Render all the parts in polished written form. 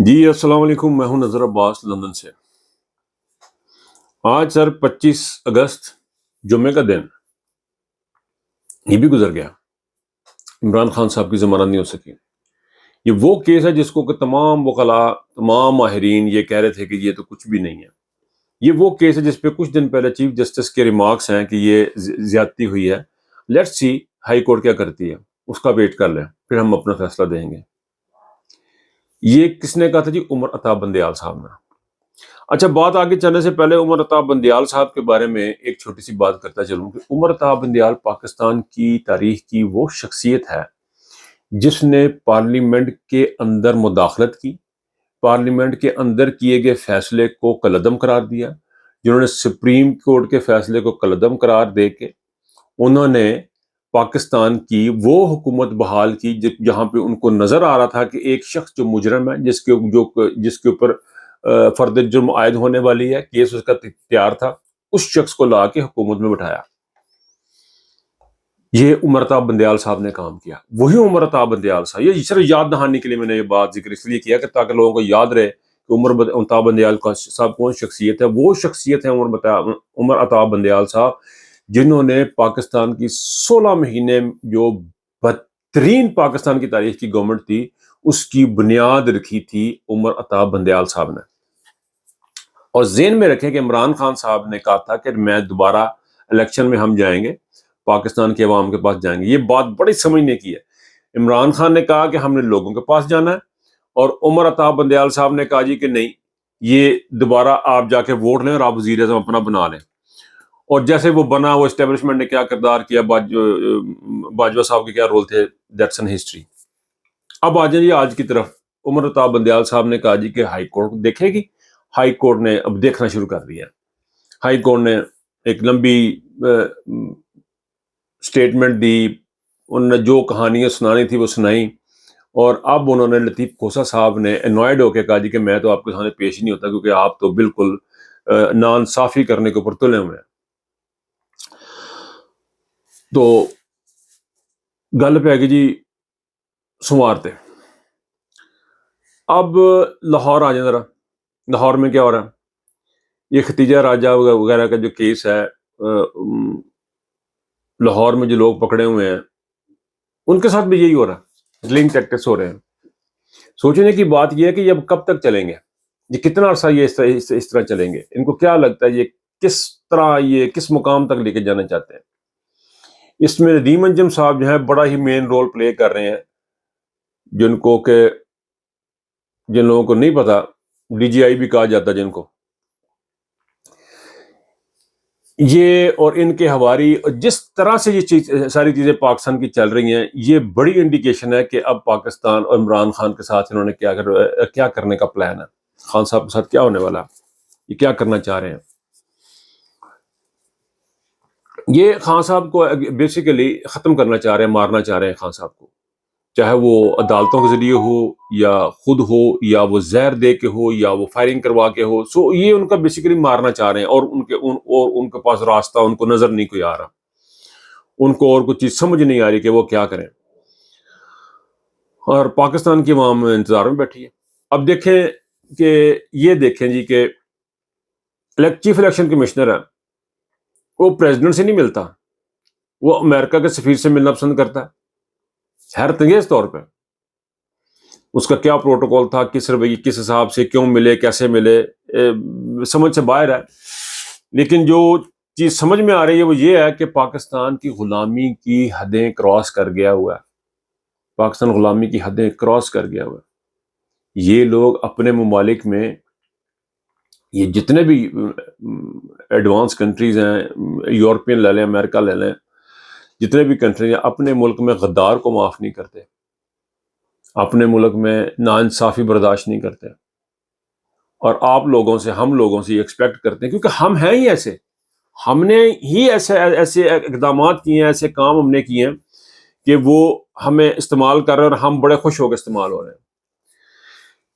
جی السلام علیکم، میں ہوں نذر عباس لندن سے۔ آج سر 25 اگست جمعے کا دن یہ بھی گزر گیا، عمران خان صاحب کی ضمانت نہیں ہو سکی۔ یہ وہ کیس ہے جس کو کہ تمام وکلاء، تمام ماہرین یہ کہہ رہے تھے کہ یہ تو کچھ بھی نہیں ہے۔ یہ وہ کیس ہے جس پہ کچھ دن پہلے چیف جسٹس کے ریمارکس ہیں کہ یہ زیادتی ہوئی ہے۔ لیٹس سی ہائی کورٹ کیا کرتی ہے، اس کا ویٹ کر لیں، پھر ہم اپنا فیصلہ دیں گے۔ یہ کس نے کہا تھا؟ جی عمر عطا بندیال صاحب نے۔ اچھا، بات آگے چلنے سے پہلے عمر عطا بندیال صاحب کے بارے میں ایک چھوٹی سی بات کرتا چلوں کہ عمر عطا بندیال پاکستان کی تاریخ کی وہ شخصیت ہے جس نے پارلیمنٹ کے اندر مداخلت کی، پارلیمنٹ کے اندر کیے گئے فیصلے کو کالعدم قرار دیا، جنہوں نے سپریم کورٹ کے فیصلے کو کالعدم قرار دے کے انہوں نے پاکستان کی وہ حکومت بحال کی جہاں پہ ان کو نظر آ رہا تھا کہ ایک شخص جو مجرم ہے، جس کے اوپر فرد جرم عائد ہونے والی ہے، کیس اس کا تیار تھا، اس شخص کو لا کے حکومت میں بٹھایا۔ یہ عمر عطا بندیال صاحب نے کام کیا، وہی عمر عطا بندیال صاحب۔ یہ صرف یاد دہانی کے لیے میں نے یہ بات ذکر اس لیے کیا کہ تاکہ لوگوں کو یاد رہے کہ عمر عطا بندیال صاحب کون شخصیت ہے۔ وہ شخصیت ہے عمر عطا بندیال صاحب، جنہوں نے پاکستان کی 16 مہینے جو بدترین پاکستان کی تاریخ کی گورنمنٹ تھی اس کی بنیاد رکھی تھی عمر عطا بندیال صاحب نے۔ اور ذہن میں رکھیں کہ عمران خان صاحب نے کہا تھا کہ میں دوبارہ الیکشن میں ہم جائیں گے، پاکستان کے عوام کے پاس جائیں گے۔ یہ بات بڑی سمجھنے کی ہے۔ عمران خان نے کہا کہ ہم نے لوگوں کے پاس جانا ہے، اور عمر عطا بندیال صاحب نے کہا جی کہ نہیں، یہ دوبارہ آپ جا کے ووٹ لیں اور آپ وزیر اعظم اپنا بنا لیں۔ اور جیسے وہ بنا، وہ اسٹیبلشمنٹ نے کیا کردار کیا، باجوہ صاحب کے کیا رول تھے، دیٹس این ہسٹری۔ اب آ جائیں جی آج کی طرف۔ عمر عطا بندیال صاحب نے کہا جی کہ ہائی کورٹ دیکھے گی۔ ہائی کورٹ نے اب دیکھنا شروع کر دیا۔ ہائی کورٹ نے ایک لمبی سٹیٹمنٹ دی، انہوں نے جو کہانیاں سنانی تھی وہ سنائی، اور اب انہوں نے لطیف کھوسہ صاحب نے انوائڈ ہو کے کہا جی کہ میں تو آپ کے سامنے پیش ہی نہیں ہوتا، کیونکہ آپ تو بالکل ناانصافی کرنے کے اوپر تلے ہوئے ہیں۔ تو گل پہ گئی جی سوموار تے۔ اب لاہور آ جائیں ذرا۔ لاہور میں کیا ہو رہا ہے؟ یہ ختیجہ راجہ وغیرہ کا جو کیس ہے، لاہور میں جو لوگ پکڑے ہوئے ہیں ان کے ساتھ بھی یہی ہو رہا ہے، لنک ٹیکٹکس ہو رہے ہیں۔ سوچنے کی بات یہ ہے کہ یہ اب کب تک چلیں گے، یہ کتنا عرصہ یہ اس طرح چلیں گے؟ ان کو کیا لگتا ہے یہ کس طرح، یہ کس مقام تک لے کے جانا چاہتے ہیں؟ اس میں ندیم انجم صاحب جو ہے بڑا ہی مین رول پلے کر رہے ہیں، جن لوگوں کو نہیں پتا، ڈی جی آئی بھی کہا جاتا ہے جن کو، یہ اور ان کے حواری، جس طرح سے یہ ساری چیزیں پاکستان کی چل رہی ہیں، یہ بڑی انڈیکیشن ہے کہ اب پاکستان اور عمران خان کے ساتھ انہوں نے کیا کرنے کا پلان ہے، خان صاحب کے ساتھ کیا ہونے والا، یہ کیا کرنا چاہ رہے ہیں۔ یہ خان صاحب کو بیسیکلی ختم کرنا چاہ رہے ہیں، مارنا چاہ رہے ہیں خان صاحب کو، چاہے وہ عدالتوں کے ذریعے ہو یا خود ہو یا وہ زہر دے کے ہو یا وہ فائرنگ کروا کے ہو۔ سو یہ ان کا بیسیکلی مارنا چاہ رہے ہیں، اور ان کے پاس راستہ ان کو نظر نہیں کوئی آ رہا، ان کو اور کچھ چیز سمجھ نہیں آ رہی کہ وہ کیا کریں، اور پاکستان کی عوام انتظار میں بیٹھی ہے۔ اب دیکھیں کہ یہ دیکھیں جی کہ چیف الیکشن کمشنر ہے، وہ پریزیڈنٹ سے نہیں ملتا، وہ امریکہ کے سفیر سے ملنا پسند کرتا ہے، حیرت انگیز طور پہ۔ اس کا کیا پروٹوکول تھا، کس رویے، کس حساب سے، کیوں ملے، کیسے ملے، سمجھ سے باہر ہے۔ لیکن جو چیز سمجھ میں آ رہی ہے وہ یہ ہے کہ پاکستان کی غلامی کی حدیں کراس کر گیا ہوا ہے، پاکستان غلامی کی حدیں کراس کر گیا ہوا ہے۔ یہ لوگ اپنے ممالک میں، یہ جتنے بھی ایڈوانس کنٹریز ہیں، یورپین لے لیں، امریکہ لے لیں، جتنے بھی کنٹریز ہیں، اپنے ملک میں غدار کو معاف نہیں کرتے، اپنے ملک میں ناانصافی برداشت نہیں کرتے، اور آپ لوگوں سے، ہم لوگوں سے یہ ایکسپیکٹ کرتے ہیں، کیونکہ ہم ہیں ہی ایسے، ہم نے ہی ایسے اقدامات کیے ہیں، ایسے کام ہم نے کیے ہیں کہ وہ ہمیں استعمال کر رہے ہیں اور ہم بڑے خوش ہو کے استعمال ہو رہے ہیں۔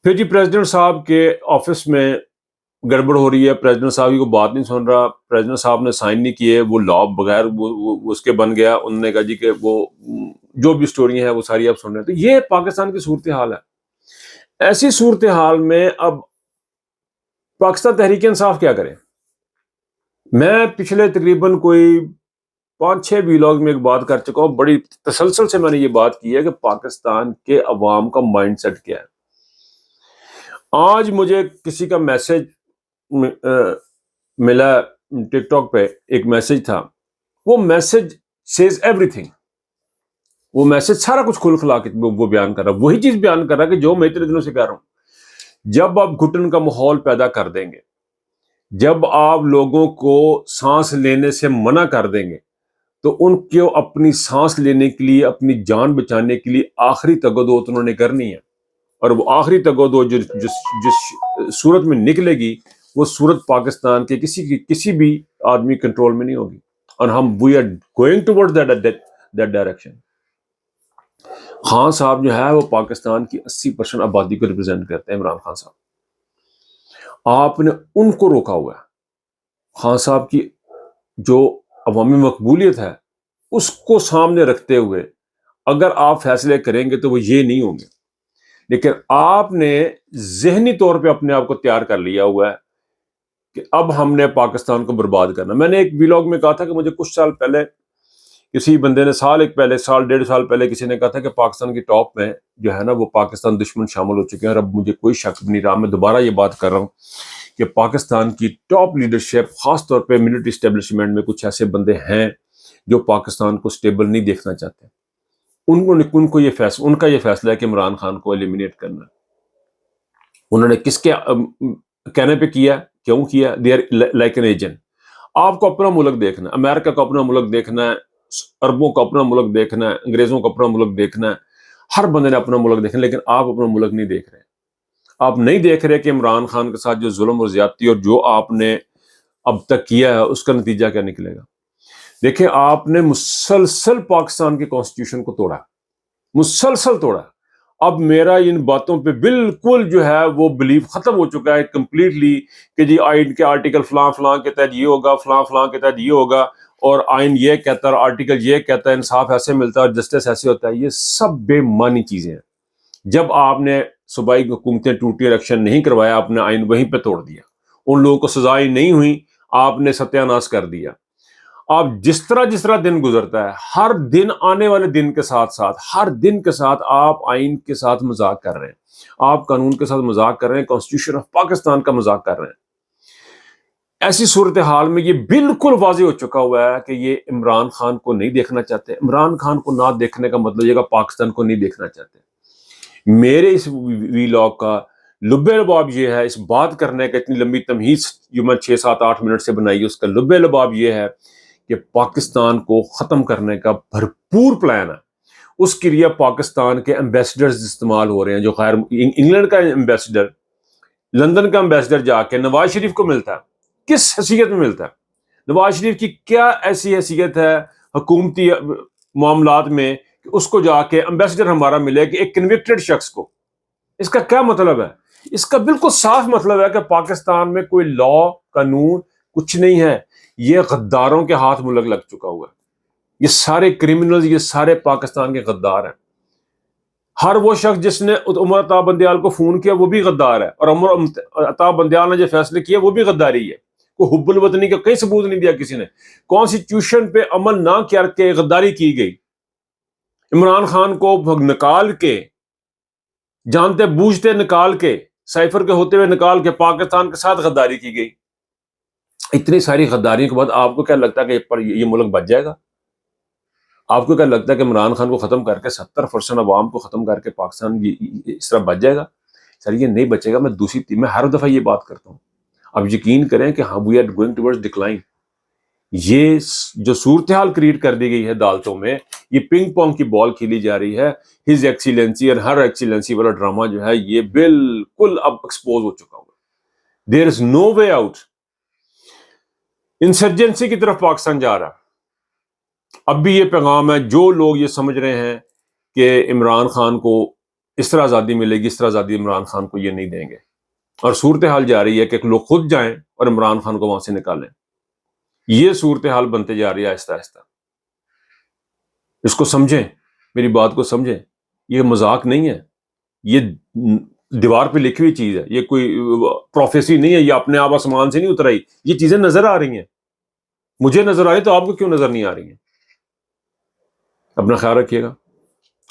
پھر جی پریزیڈنٹ صاحب کے آفس میں گڑبڑ ہو رہی ہے، پریزیڈنٹ صاحب کی کوئی بات نہیں سن رہا، پریزیڈنٹ صاحب نے سائن نہیں کیے، وہ لا بغیر اس کے بن گیا، انہوں نے کہا جی کہ وہ جو بھی سٹوریاں ہیں وہ ساری آپ سن رہے ہیں۔ تو یہ پاکستان کی صورتحال ہے۔ ایسی صورتحال میں اب پاکستان تحریک انصاف کیا کرے؟ میں پچھلے تقریباً کوئی 5-6 ویلاگ میں ایک بات کر چکا ہوں، بڑی تسلسل سے میں نے یہ بات کی ہے کہ پاکستان کے عوام کا مائنڈ سیٹ کیا ہے۔ آج مجھے کسی کا میسج ملا ٹک ٹاک پہ، ایک میسج تھا، وہ میسج سیز ایوری تھنگ، وہ میسج سارا کچھ کھل کھلا کے وہ بیان کر رہا، وہی چیز بیان کر رہا کہ جو میں اتنے دنوں سے کہہ رہا ہوں۔ جب آپ گھٹن کا ماحول پیدا کر دیں گے، جب آپ لوگوں کو سانس لینے سے منع کر دیں گے، تو ان کو اپنی سانس لینے کے لیے، اپنی جان بچانے کے لیے آخری تگودو انہوں نے کرنی ہے، اور وہ آخری تگودو جس صورت میں نکلے گی، وہ صورت پاکستان کے کسی بھی آدمی کنٹرول میں نہیں ہوگی، اور ہم we are going toward that direction. Khan صاحب جو ہے وہ پاکستان کی 80% آبادی کو ریپرزینٹ کرتے ہیں، عمران خان صاحب۔ آپ نے ان کو روکا ہوا ہے۔ خان صاحب کی جو عوامی مقبولیت ہے اس کو سامنے رکھتے ہوئے اگر آپ فیصلے کریں گے تو وہ یہ نہیں ہوں گے، لیکن آپ نے ذہنی طور پہ اپنے آپ کو تیار کر لیا ہوا ہے کہ اب ہم نے پاکستان کو برباد کرنا۔ میں نے ایک ویلاگ میں کہا تھا کہ مجھے کچھ سال پہلے کسی بندے نے سال 1.5 سال پہلے کسی نے کہا تھا کہ پاکستان کی ٹاپ میں جو ہے نا وہ پاکستان دشمن شامل ہو چکے ہیں، اور اب مجھے کوئی شک بھی نہیں رہا۔ میں دوبارہ یہ بات کر رہا ہوں کہ پاکستان کی ٹاپ لیڈرشپ، خاص طور پہ ملٹری اسٹیبلشمنٹ میں کچھ ایسے بندے ہیں جو پاکستان کو سٹیبل نہیں دیکھنا چاہتے۔ ان کو ان کا یہ فیصلہ ہے کہ عمران خان کو ایلیمینیٹ کرنا۔ انہوں نے کس کے کہنے پہ کیا، کیوں کیا؟ They are like an agent. آپ کو اپنا ملک دیکھنا ہے، امریکہ کو اپنا ملک دیکھنا ہے، عربوں کو اپنا ملک دیکھنا ہے، انگریزوں کو اپنا ملک دیکھنا ہے، ہر بندے نے اپنا ملک دیکھنا ہے، لیکن آپ اپنا ملک نہیں دیکھ رہے۔ آپ نہیں دیکھ رہے کہ عمران خان کے ساتھ جو ظلم اور زیادتی اور جو آپ نے اب تک کیا ہے اس کا نتیجہ کیا نکلے گا۔ دیکھیں، آپ نے مسلسل پاکستان کے کانسٹیٹیوشن کو توڑا، مسلسل توڑا۔ اب میرا ان باتوں پہ بالکل جو ہے وہ بلیف ختم ہو چکا ہے کمپلیٹلی کہ جی آئین کے آرٹیکل فلاں فلاں کے تحت یہ ہوگا، فلاں فلاں کے تحت یہ ہوگا، اور آئین یہ کہتا ہے، آرٹیکل یہ کہتا ہے، انصاف ایسے ملتا ہے اور جسٹس ایسے ہوتا ہے۔ یہ سب بے معنی چیزیں ہیں۔ جب آپ نے صوبائی حکومتیں ٹوٹی الیکشن نہیں کروایا، آپ نے آئین وہیں پہ توڑ دیا، ان لوگوں کو سزائیں نہیں ہوئی، آپ نے ستیہ ناش کر دیا۔ آپ جس طرح دن گزرتا ہے، ہر دن آنے والے دن کے ساتھ ساتھ، ہر دن کے ساتھ آپ آئین کے ساتھ مذاق کر رہے ہیں، آپ قانون کے ساتھ مذاق کر رہے ہیں، کانسٹیٹیوشن آف پاکستان کا مذاق کر رہے ہیں۔ ایسی صورتحال میں یہ بالکل واضح ہو چکا ہوا ہے کہ یہ عمران خان کو نہیں دیکھنا چاہتے۔ عمران خان کو نہ دیکھنے کا مطلب یہ کہ پاکستان کو نہیں دیکھنا چاہتے۔ میرے اس ویلاگ کا لب لباب یہ ہے، اس بات کرنے کا، اتنی لمبی تمہید جو میں 6-7-8 منٹ سے بنائی، اس کا لب لباب یہ ہے کہ پاکستان کو ختم کرنے کا بھرپور پلان ہے۔ اس کے لیے پاکستان کے ایمبیسڈرز استعمال ہو رہے ہیں، جو خیر انگلینڈ کا ایمبیسڈر، لندن کا ایمبیسڈر جا کے نواز شریف کو ملتا ہے، کس حیثیت میں ملتا ہے؟ نواز شریف کی کیا ایسی حیثیت ہے حکومتی معاملات میں کہ اس کو جا کے ایمبیسڈر ہمارا ملے کہ ایک کنوکٹڈ شخص کو؟ اس کا کیا مطلب ہے؟ اس کا بالکل صاف مطلب ہے کہ پاکستان میں کوئی لا قانون کچھ نہیں ہے، یہ غداروں کے ہاتھ ملک لگ چکا ہوا ہے۔ یہ سارے کرمنلز، یہ سارے پاکستان کے غدار ہیں۔ ہر وہ شخص جس نے عمر عطا بندیال کو فون کیا وہ بھی غدار ہے، اور عمر عطا بندیال نے جو فیصلے کیے وہ بھی غداری ہے۔ کوئی حب الوطنی کا کہیں ثبوت نہیں دیا کسی نے۔ کانسٹیٹیوشن پہ عمل نہ کر کے غداری کی گئی۔ عمران خان کو نکال کے، جانتے بوجھتے نکال کے، سائفر کے ہوتے ہوئے نکال کے پاکستان کے ساتھ غداری کی گئی۔ اتنی ساری غداریوں کے بعد آپ کو کیا لگتا ہے کہ یہ ملک بچ جائے گا؟ آپ کو کیا لگتا ہے کہ عمران خان کو ختم کر کے 70% عوام کو ختم کر کے پاکستان اس طرح بچ جائے گا؟ سر یہ نہیں بچے گا۔ میں ہر دفعہ یہ بات کرتا ہوں، اب یقین کریں کہ ہاں we are going towards decline. یہ جو صورتحال کریٹ کر دی گئی ہے عدالتوں میں، یہ پنگ پونگ کی بال کھیلی جا رہی ہے۔ ہز ایکسیلنسی اور ہر ایکسیلنسی والا ڈرامہ جو ہے یہ بالکل اب ایکسپوز ہو چکا ہوا ہے۔ دیر از نو وے آؤٹ۔ انسرجنسی کی طرف پاکستان جا رہا ہے۔ اب بھی یہ پیغام ہے، جو لوگ یہ سمجھ رہے ہیں کہ عمران خان کو اس طرح آزادی ملے گی، اس طرح آزادی عمران خان کو یہ نہیں دیں گے، اور صورتحال جا رہی ہے کہ لوگ خود جائیں اور عمران خان کو وہاں سے نکالیں۔ یہ صورتحال بنتے جا رہی ہے آہستہ آہستہ۔ اس کو سمجھیں، میری بات کو سمجھیں، یہ مذاق نہیں ہے، یہ دیوار پہ لکھی ہوئی چیز ہے، یہ کوئی پروفیسی نہیں ہے، یہ اپنے آپ آسمان سے نہیں اتر آئی، یہ چیزیں نظر آ رہی ہیں، مجھے نظر آئی تو آپ کو کیوں نظر نہیں آ رہی ہیں؟ اپنا خیال رکھیے گا،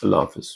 اللہ حافظ.